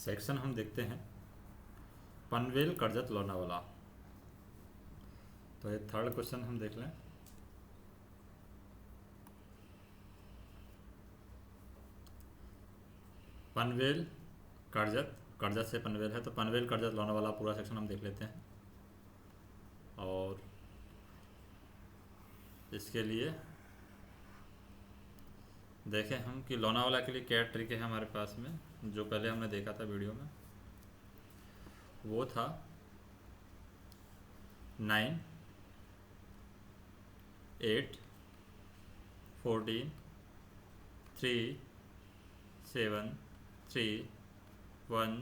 Section हम देखते हैं पनवेल करजत लोनावाला। तो ये थर्ड क्वेश्चन हम देख लें। पनवेल करजत, करजत से पनवेल है तो पनवेल करजत लोनावाला पूरा सेक्शन हम देख लेते हैं। और इसके लिए देखें हम कि लोनावाला के लिए क्या ट्रिक है हमारे पास में। जो पहले हमने देखा था वीडियो में वो था 9, 8, 14, 3, 7, 3, 1,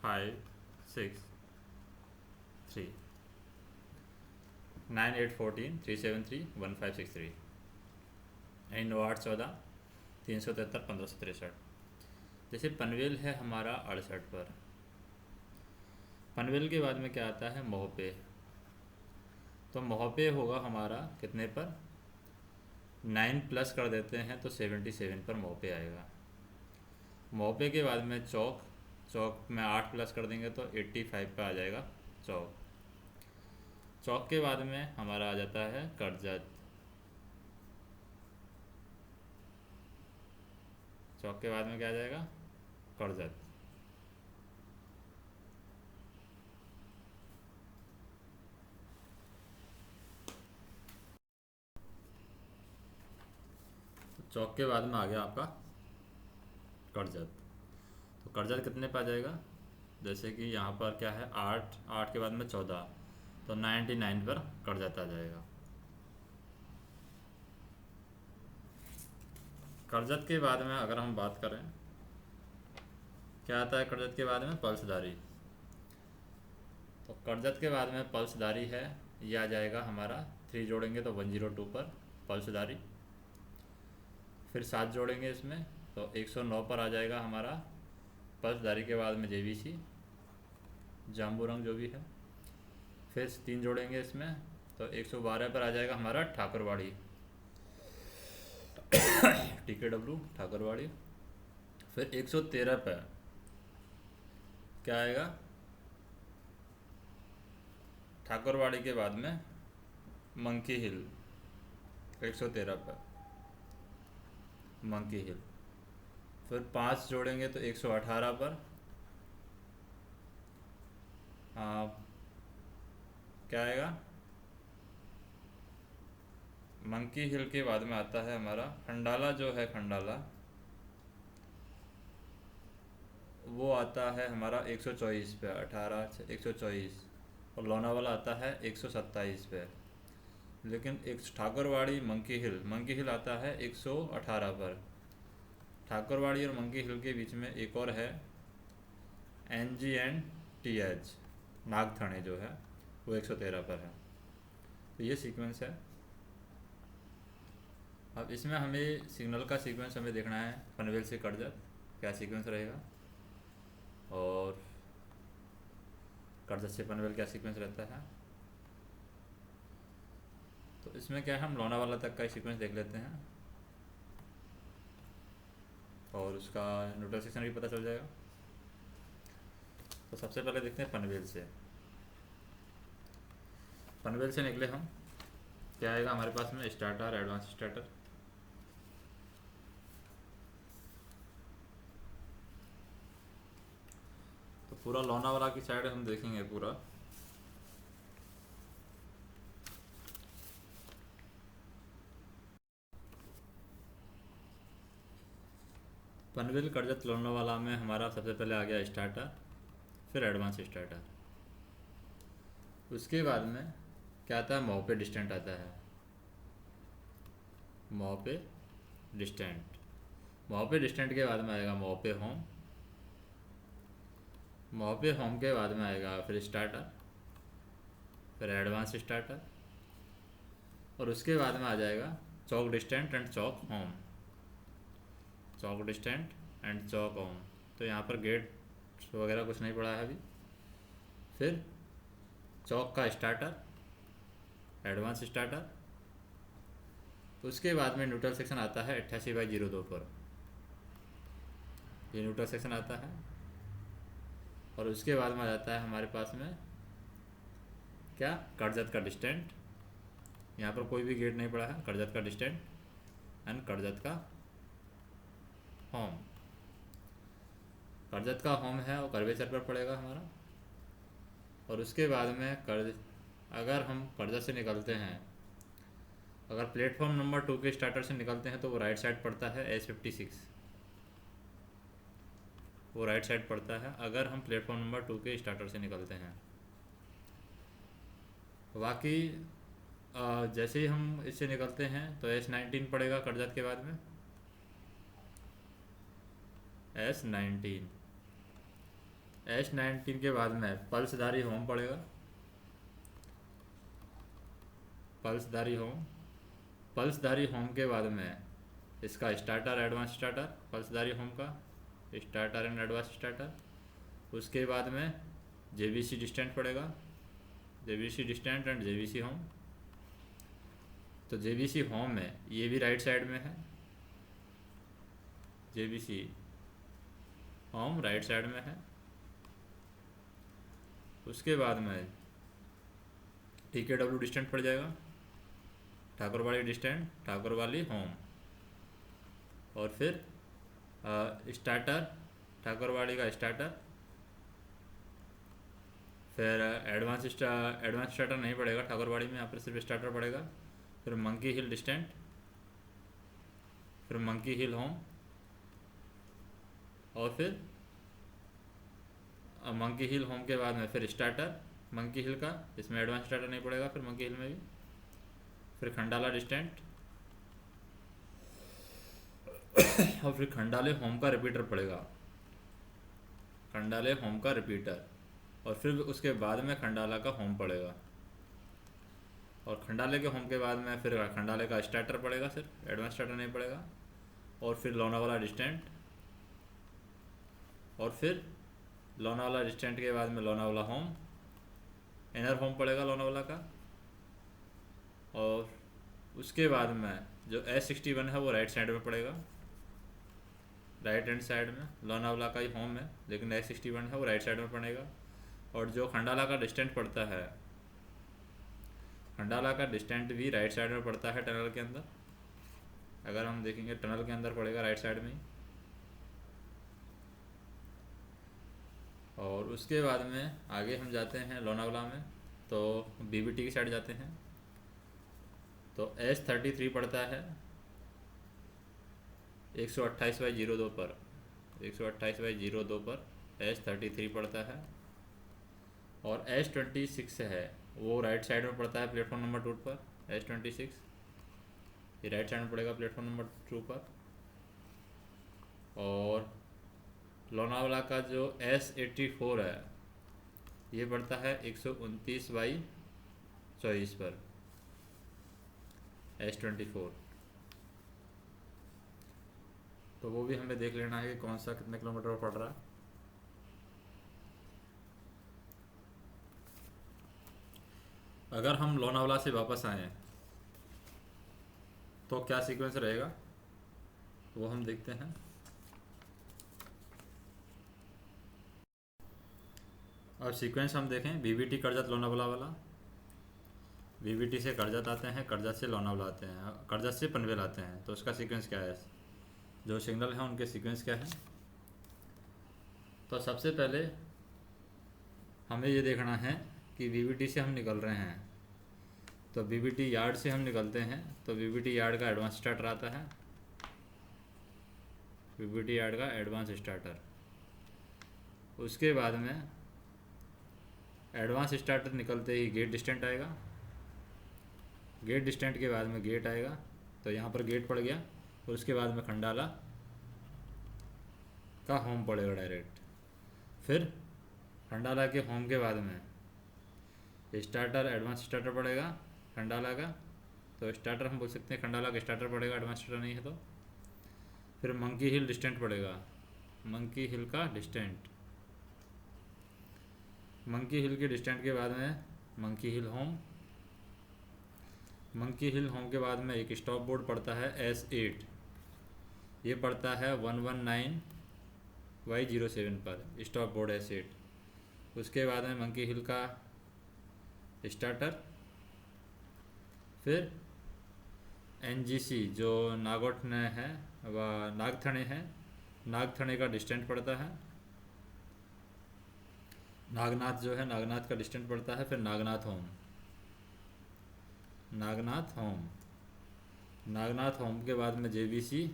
5, 6, 3, 9, 8, 14, 3, 7, 3, 1, 5, 6, 3 एंड 9, 8, 14, 373, 1563। जैसे पनवेल है हमारा 68 पर। पनवेल के बाद में क्या आता है मोहपे। तो मोहपे होगा हमारा कितने पर, 9 प्लस कर देते हैं तो 77 पर मोहपे आएगा। मोहपे के बाद में चौक, चौक में 8 प्लस कर देंगे तो 85 पे आ जाएगा चौक। चौक के बाद में हमारा आ जाता है करजत। चौक के बाद में क्या आ जाएगा, करजत। चौक के बाद में आ गया आपका करजत। तो करजत कितने पे आ जाएगा, जैसे कि यहाँ पर क्या है 8, 8 के बाद में 14 तो 99 पर करजत आ जाएगा। करजत के बाद में अगर हम बात करें क्या आता है करजत के बाद में, पल्सदारी। तो करजत के बाद में पल्सदारी है, ये आ जाएगा हमारा 3 जोड़ेंगे तो 102 पर पल्सदारी। फिर 7 जोड़ेंगे इसमें तो 109 पर आ जाएगा हमारा पल्सदारी के बाद में जेवीसी, जाम्बूरंग जो भी है। फिर 3 जोड़ेंगे इसमें तो 112 पर आ जाएगा हमारा ठाकुरवाड़ी, TKW ठाकुरवाड़ी। फिर 113 पे क्या आएगा, ठाकुरवाड़ी के बाद में मंकी हिल, 113 पे मंकी हिल। फिर 5 जोड़ेंगे तो 118 पर क्या आएगा, मंकी हिल के बाद में आता है हमारा खंडाला जो है, खंडाला वो आता है हमारा 124 पे, 18 से 124। और लोनावाला आता है 127 पे। लेकिन एक ठाकुरवाड़ी मंकी हिल आता है 118 पर। ठाकुरवाड़ी और मंकी हिल के बीच में एक और है NGNTH नागथाने जो है वो 113 पर है। तो ये सीक्वेंस है। अब इसमें हमें सिग्नल का सीक्वेंस हमें देखना है, पनवेल से करजत क्या सीक्वेंस रहेगा और करजत से पनवेल क्या सीक्वेंस रहता है। तो इसमें क्या है, हम लोनावाला तक का सीक्वेंस देख लेते हैं और उसका न्यूट्रल सेक्शन भी पता चल जाएगा। तो सबसे पहले देखते हैं पनवेल से। पनवेल से निकले हम, क्या आएगा हमारे पास में, स्टार्टर, एडवांस स्टार्टर। तो पूरा लोनावाला की साइड हम देखेंगे पूरा। पनवेल करजत लोनावाला में हमारा सबसे पहले आ गया स्टार्टर, फिर एडवांस स्टार्टर। उसके बाद में क्या आता है, मोहपे डिस्टेंट आता है, मोहपे डिस्टेंट। मोहपे डिस्टेंट के बाद में आएगा मोहपे होम। मोहपे होम के बाद में आएगा फिर स्टार्टर, फिर एडवांस स्टार्टर। और उसके बाद में आ जाएगा Chowk distant and Chowk home, Chowk distant and Chowk home. तो यहाँ पर गेट वगैरह कुछ नहीं पड़ा है अभी। फिर चौक का स्टार्टर, एडवांस स्टार्टर। उसके बाद में न्यूट्रल सेक्शन आता है 88/02 पर। ये न्यूट्रल सेक्शन आता है। और उसके बाद में आ जाता है हमारे पास में क्या, कर्जत का डिस्टेंट। यहाँ पर कोई भी गेट नहीं पड़ा है, कर्जत का डिस्टेंट एंड कर्जत का होम। कर्जत का होम है वो कर्वेचर पर पड़ेगा हमारा। और उसके बाद में अगर हम कर्जत से निकलते हैं, अगर प्लेटफॉर्म नंबर 2 के स्टार्टर से निकलते हैं तो वो राइट साइड पड़ता है S56, वो राइट साइड पड़ता है अगर हम प्लेटफॉर्म नंबर 2 के स्टार्टर से निकलते हैं। बाकी जैसे ही हम इससे निकलते हैं तो S19 पड़ेगा कर्जत के बाद में, S19। S19 के बाद में पल्सधारी होम पड़ेगा, पल्सधारी होम। पल्सधारी होम के बाद में इसका स्टार्टर, एडवांस स्टार्टर, पल्सधारी होम का स्टार्टर एंड एडवांस स्टार्टर। उसके बाद में JVC डिस्टेंट पड़ेगा, JVC distant and JVC home. तो JVC होम में ये भी राइट साइड में है, JVC होम राइट साइड में है। उसके बाद में TKW डिस्टेंट पड़ जाएगा, ठाकुरवाड़ी डिस्टेंट, ठाकुरवाली होम। और फिर स्टार्टर, ठाकुरवाड़ी का स्टार्टर। फिर एडवांस स्टार्टर नहीं पड़ेगा ठाकुरवाड़ी में, यहाँ पर सिर्फ स्टार्टर पड़ेगा। फिर मंकी हिल डिस्टेंट, फिर मंकी हिल होम। और फिर मंकी हिल होम के बाद में फिर स्टार्टर मंकी हिल का, इसमें एडवांस स्टार्टर नहीं पड़ेगा फिर मंकी हिल में भी। फिर खंडाला डिस्टेंट और फिर खंडाले होम का रिपीटर पड़ेगा, खंडाले होम का रिपीटर। और फिर उसके बाद में खंडाला का होम पड़ेगा। और खंडाले के होम के बाद में फिर खंडाले का स्टार्टर पड़ेगा, सिर्फ एडवांस स्टार्टर नहीं पड़ेगा। और फिर लोनावाला डिस्टेंट, और फिर लोनावाला डिस्टेंट के बाद में लोनावाला होम, इनर होम पड़ेगा लोनावाला का। और उसके बाद में जो S61 है वो राइट साइड में पड़ेगा, राइट हैंड साइड में। लोनावाला का ही होम है लेकिन S61 है वो राइट साइड में पड़ेगा। और जो खंडाला का डिस्टेंट पड़ता है, खंडाला का डिस्टेंट भी राइट साइड में पड़ता है टनल के अंदर। अगर हम देखेंगे टनल के अंदर पड़ेगा राइट साइड में ही। और उसके बाद में आगे हम जाते हैं लोनावाला में, तो BBT की साइड जाते हैं तो S33 पड़ता है 128/02 पर, 128/02 पर S33 पड़ता है। और S26 है वो राइट साइड में पड़ता है प्लेटफॉर्म नंबर 2 पर, S26 ये राइट साइड में पड़ेगा प्लेटफॉर्म नंबर 2 पर। और लोनावाला का जो S84 है ये पड़ता है 129/24 पर, S24। तो वो भी हमें देख लेना है कि कौन सा कितने किलोमीटर पर पड़ रहा है। अगर हम लोनावाला से वापस आएँ तो क्या सीक्वेंस रहेगा वो हम देखते हैं। अब सीक्वेंस हम देखें, BBT कर्जत लोनावाला वाला, BBT से कर्जत आते हैं, कर्जत से लोनावाला आते हैं, कर्जत से पनवेल आते हैं। तो उसका सीक्वेंस क्या है, जो सिग्नल है उनके सीक्वेंस क्या है। तो सबसे पहले हमें ये देखना है कि BBT से हम निकल रहे हैं तो BBT यार्ड से हम निकलते हैं तो BBT यार्ड का एडवांस स्टार्टर आता है, BBT यार्ड का एडवांस स्टार्टर। उसके बाद में एडवांस स्टार्टर निकलते ही गेट डिस्टेंट आएगा, गेट डिस्टेंट के बाद में गेट आएगा तो यहाँ पर गेट पड़ गया। और उसके बाद में खंडाला का होम पड़ेगा डायरेक्ट। फिर खंडाला के होम के बाद में स्टार्टर, एडवांस स्टार्टर पड़ेगा खंडाला का, तो स्टार्टर हम बोल सकते हैं खंडाला का स्टार्टर पड़ेगा, एडवांस स्टार्टर नहीं है तो। फिर मंकी हिल डिस्टेंट पड़ेगा, मंकी हिल का डिस्टेंट। मंकी हिल के डिस्टेंट के बाद में मंकी हिल होम, मंकी हिल होम के बाद में एक स्टॉप बोर्ड पड़ता है S8, ये पड़ता है 119 Y07 पर स्टॉप बोर्ड है सेट। उसके बाद में मंकी हिल का स्टार्टर, फिर NGC जो नागोठने है व नागथणे है, नागथणे का डिस्टेंट पड़ता है, नागनाथ जो है नागनाथ का डिस्टेंट पड़ता है, फिर Nagnath home, Nagnath home, Nagnath home के बाद में JVC,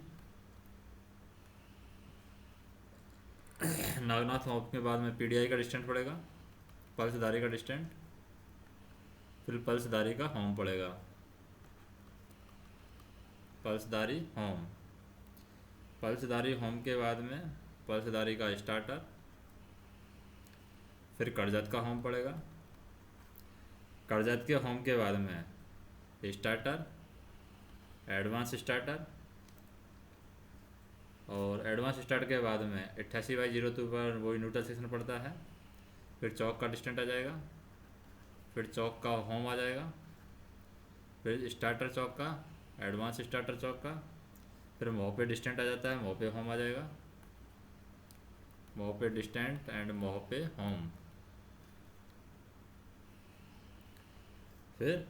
नागनाथ होम के बाद में PDI का डिस्टेंट पड़ेगा, पल्सधारी का डिस्टेंट, फिर पल्सधारी का होम पड़ेगा, पल्सधारी होम, पल्सधारी होम के बाद में पल्सधारी का स्टार्टर, फिर करजत का होम पड़ेगा, करजत के होम के बाद में स्टार्टर, एडवांस स्टार्टर, और एडवांस स्टार्ट के बाद में 88/02 पर वही न्यूट्रल सेक्शन पड़ता है, फिर चौक का डिस्टेंट आ जाएगा, फिर चौक का होम आ जाएगा, फिर स्टार्टर चौक का, एडवांस स्टार्टर चौक का, फिर मोह पे डिस्टेंट आ जाता है, मोह पे होम आ जाएगा, मोह पे डिस्टेंट एंड मोह पे होम, फिर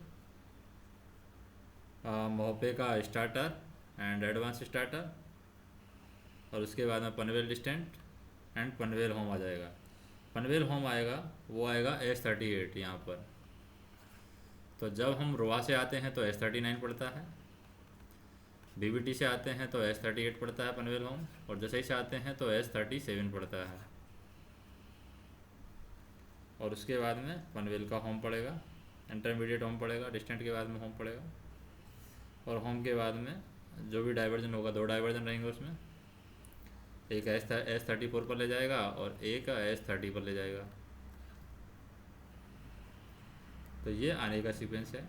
मोह पे का स्टार्टर एंड एडवांस स्टार्टर, और उसके बाद में Panvel distant and Panvel home आ जाएगा। पनवेल होम आएगा वो आएगा S38 यहाँ पर। तो जब हम रोआ से आते हैं तो S39 पड़ता है, BBT से आते हैं तो S38 पड़ता है पनवेल होम, और जसई से आते हैं तो S37 पड़ता है, और उसके बाद में पनवेल का होम पड़ेगा, इंटरमीडिएट होम पड़ेगा, डिस्टेंट के बाद में होम पड़ेगा, और होम के बाद में जो भी डाइवर्जन होगा, 2 डाइवर्जन रहेंगे उसमें, एक S34 पर ले जाएगा और एक S30 पर ले जाएगा। तो ये आने का सीक्वेंस है।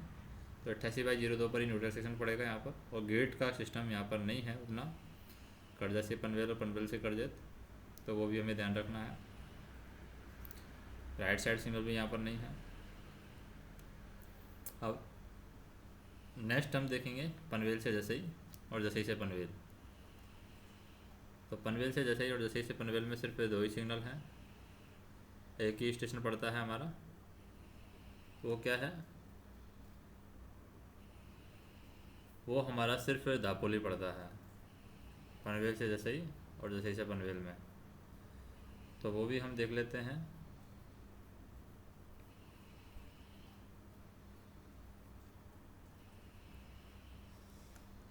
तो 88/02 पर ही न्यूट्रल सेक्शन पड़ेगा यहाँ पर, और गेट का सिस्टम यहाँ पर नहीं है उतना, करजत से पनवेल और पनवेल से करजत, तो वो भी हमें ध्यान रखना है। राइट साइड सिग्नल भी यहाँ पर नहीं है। अब नेक्स्ट हम देखेंगे पनवेल से जसई और जसई से पनवेल। तो पनवेल से जसई और जसई से पनवेल में सिर्फ 2 ही सिग्नल हैं, एक ही स्टेशन पड़ता है हमारा, वो क्या है, वो हमारा सिर्फ दापोली पड़ता है पनवेल से जसई और जसई से पनवेल में। तो वो भी हम देख लेते हैं।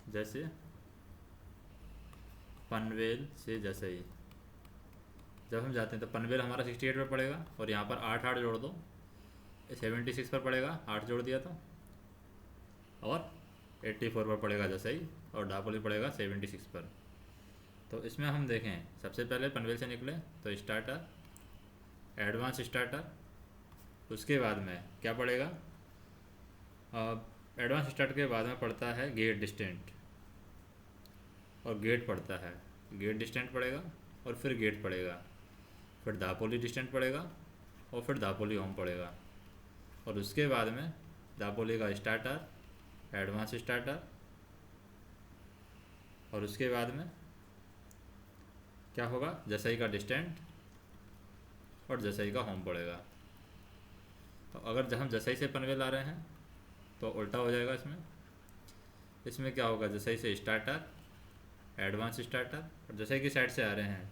जैसे पनवेल से जसई जब हम जाते हैं तो पनवेल हमारा 68 पर पड़ेगा, और यहाँ पर 8 जोड़ दो, 76 पर पड़ेगा, 8 जोड़ दिया तो, और 84 पर पड़ेगा जसई, और दापोली पड़ेगा 76 पर। तो इसमें हम देखें, सबसे पहले पनवेल से निकले तो स्टार्टर, एडवांस स्टार्टर, उसके बाद में क्या पड़ेगा, एडवांस स्टार्ट के बाद में पड़ता है गेट डिस्टेंट, और गेट पड़ता है, गेट डिस्टेंट पड़ेगा, और फिर गेट पड़ेगा, फिर दापोली डिस्टेंट पड़ेगा, और फिर दापोली होम पड़ेगा, और उसके बाद में दापोली का स्टार्टर, एडवांस स्टार्टर, और उसके बाद में क्या होगा, जसई का डिस्टेंट और जसई का होम पड़ेगा। तो अगर हम जसई से पनवेल आ रहे हैं तो उल्टा हो जाएगा इसमें क्या होगा, जसई से स्टार्टर, एडवांस स्टार्टर, और जसई की साइड से आ रहे हैं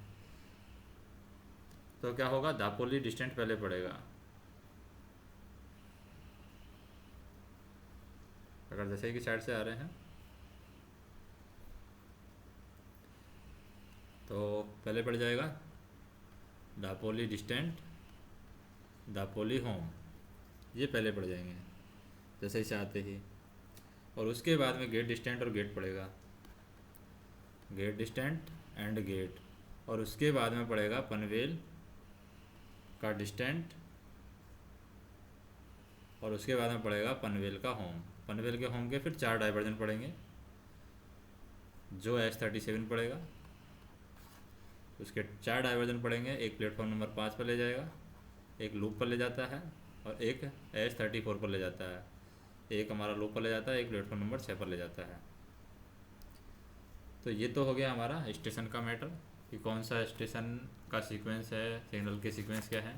तो क्या होगा, दापोली डिस्टेंट पहले पड़ेगा। अगर जसई की साइड से आ रहे हैं तो पहले पड़ जाएगा दापोली डिस्टेंट, दापोली होम, ये पहले पड़ जाएंगे जसई से आते ही, और उसके बाद में गेट डिस्टेंट और गेट पड़ेगा, गेट डिस्टेंट एंड गेट, और उसके बाद में पड़ेगा पनवेल का डिस्टेंट, और उसके बाद में पड़ेगा पनवेल का होम। पनवेल के होम के फिर 4 डाइवर्जन पड़ेंगे, जो S37 पड़ेगा, उसके 4 डाइवर्जन पड़ेंगे, एक प्लेटफॉर्म नंबर 5 पर ले जाएगा, एक लूप पर ले जाता है, और एक S34 पर ले जाता है, एक हमारा लूप पर ले जाता है, एक प्लेटफॉर्म नंबर 6 पर ले जाता है। तो ये तो हो गया हमारा स्टेशन का मैटर। कि कौन सा स्टेशन का सीक्वेंस है, सिग्नल के सीक्वेंस क्या है।